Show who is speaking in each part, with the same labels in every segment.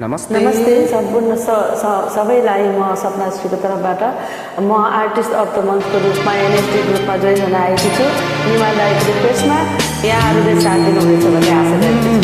Speaker 1: नमस्ते
Speaker 2: सम्पूर्ण सबैलाई म सपना श्रीको तर्फबाट म आर्टिस्ट अफ द मन्थको रूपमा एनएसडी ग्रुपमा जोइन हुन आएकी छु। निमा दाइको रिक्वेस्टमा यहाँहरूले साथ दिनुहुनेछ भन्ने आशा गर्छु।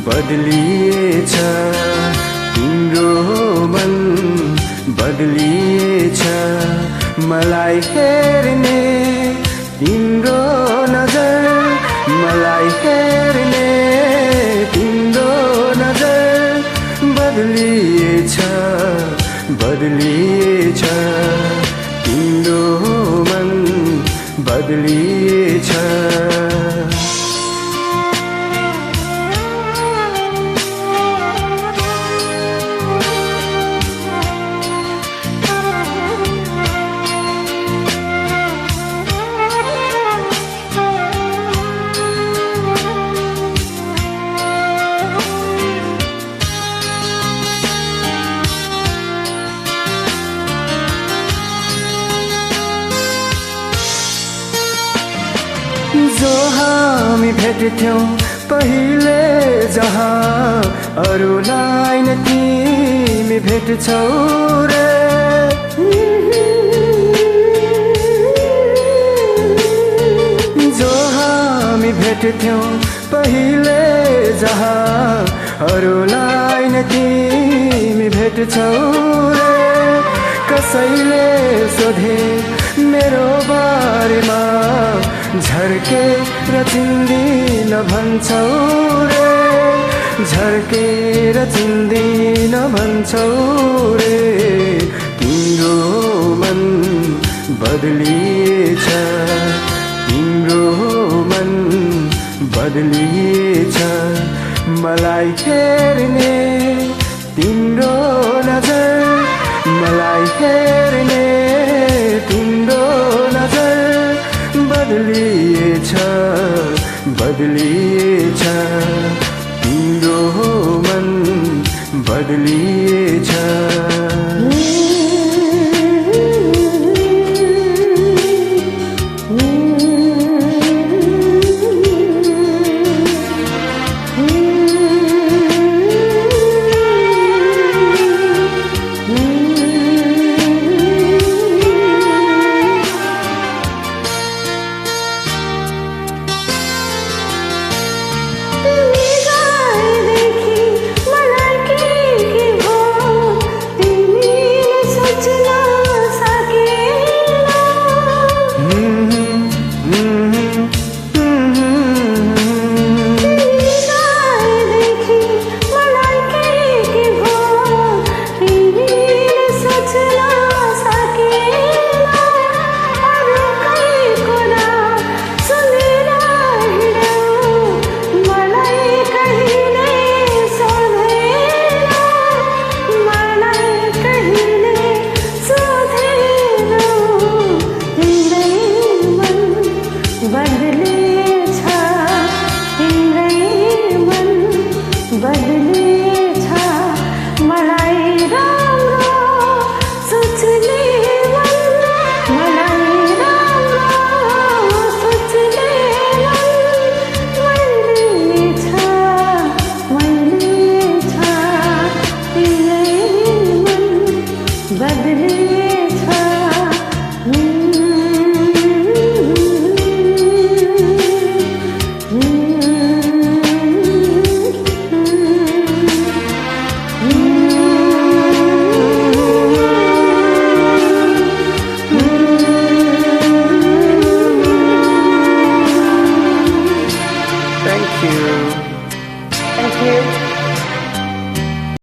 Speaker 1: बदलिएछ तिम्रो मन बदलिएछ मलाई हेर्ने तिम्रो नजर मलाई हेर्ने तिम्रो नजर बदलिएछ बदलिएछ तिम्रो मन बदलिएछ जो हामी भेट्थ्यौं पहिले जहाँ अरूलाई न तिमी भेट्छौ रे जो हामी भेट्थ्यौं पहिले जहाँ अरूलाई न तिमी भेट्छौ रे कसैले सोधे मेरो बारेमा झर्केर चिन्दिन भन्छौ रे झर्केर चिन्दिन भन्छौ रे तिम्रो मन बदलिएछ तिम्रो मन बदलिएछ मलाई हेर्ने तिम्रो नजर मलाई हेर्ने तिम्रो नजर बदलिएछ बदलिएछ तिम्रो मन बदलिएछ